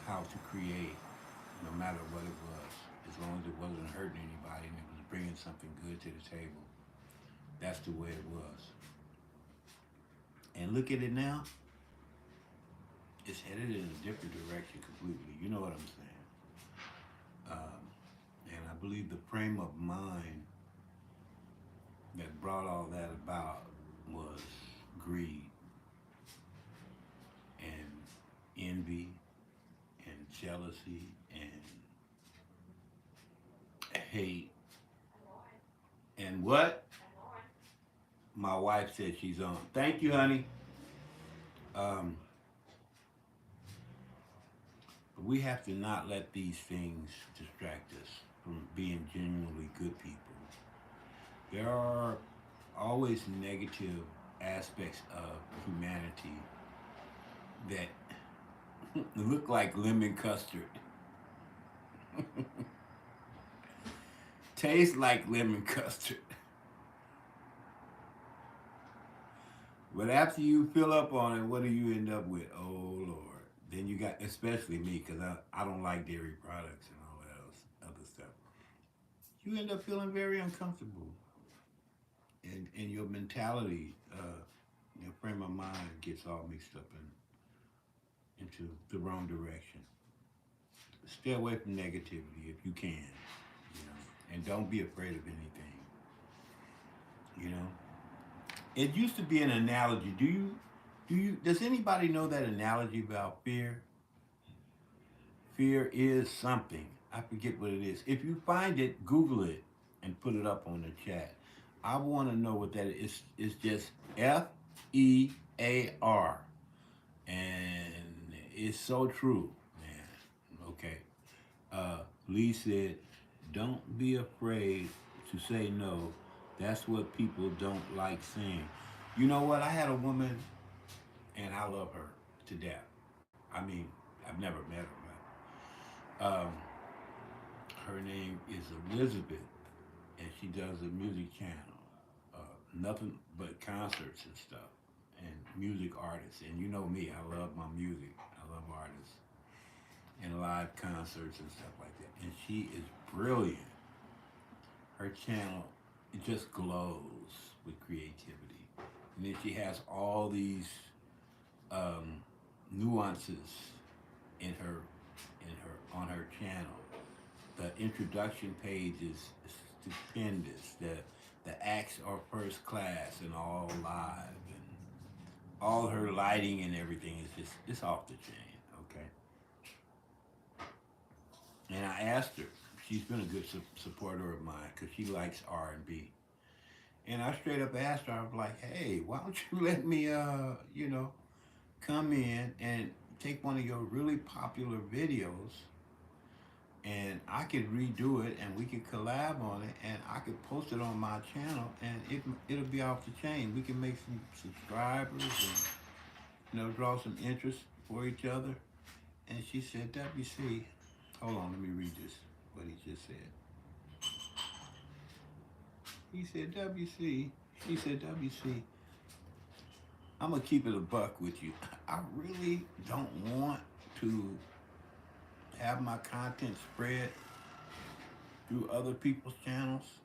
how to create, no matter what it was, as long as it wasn't hurting anybody and it was bringing something good to the table. That's the way it was. And look at it now, it's headed in a different direction completely. You know what I'm saying? And I believe the frame of mind that brought all that about was greed and envy and jealousy and hate and what? My wife said she's on. Thank you, honey. Um, but we have to not let these things distract us from being genuinely good people. There are always negative aspects of humanity that look like lemon custard, taste like lemon custard. But after you fill up on it, what do you end up with? Oh Lord. Then you got, especially me, because I don't like dairy products and all that else, other stuff. You end up feeling very uncomfortable. And your mentality, your frame of mind gets all mixed up into the wrong direction. Stay away from negativity if you can, and don't be afraid of anything, you know. It used to be an analogy. Does anybody know that analogy about fear? Fear is something. I forget what it is. If you find it, Google it and put it up on the chat. I want to know what that is. It's just FEAR. And it's so true, man. Okay. Lee said, don't be afraid to say no. That's what people don't like saying. You know what? I had a woman, and I love her to death. I mean, I've never met her, but her name is Elizabeth, and she does a music channel. Nothing but concerts and stuff, and music artists. And you know me, I love my music. I love artists and live concerts and stuff like that. And she is brilliant. Her channel, it just glows with creativity. And then she has all these nuances in her on her channel. The introduction page is stupendous. The acts are first class and all live, and all her lighting and everything is just it's off the chain. Okay. And I asked her. She's been a good supporter of mine because she likes R&B. And I straight up asked her. I was like, "Hey, why don't you let me, come in and take one of your really popular videos, and I could redo it, and we could collab on it, and I could post it on my channel, and it'll be off the chain. We can make some subscribers and draw some interest for each other." And she said, "WC, hold on, let me read this. What he just said. He said, WC. She said, WC, I'm gonna keep it a buck with you. I really don't want to have my content spread through other people's channels,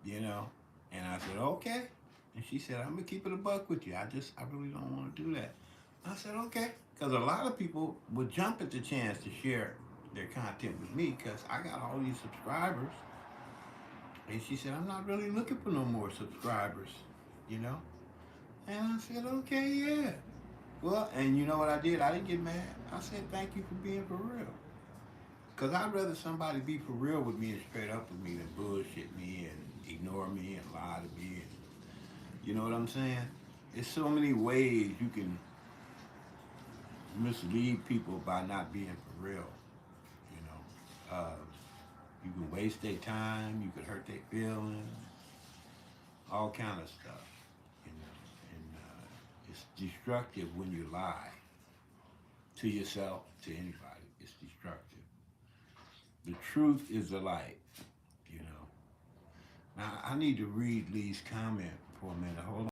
you know." And I said, "Okay." And she said, "I'm gonna keep it a buck with you. I really don't want to do that." I said, "Okay," because a lot of people would jump at the chance to share their content with me because I got all these subscribers. And she said, "I'm not really looking for no more subscribers, you know?" And I said, "Okay, yeah." Well, and you know what I did? I didn't get mad. I said, "Thank you for being for real." Because I'd rather somebody be for real with me and straight up with me than bullshit me and ignore me and lie to me. And, you know what I'm saying? There's so many ways you can mislead people by not being for real, you know. You can waste their time, you can hurt their feelings, all kind of stuff, you know. And it's destructive when you lie to yourself, to anybody. It's destructive. The truth is the light, you know. Now, I need to read Lee's comment for a minute. Hold on.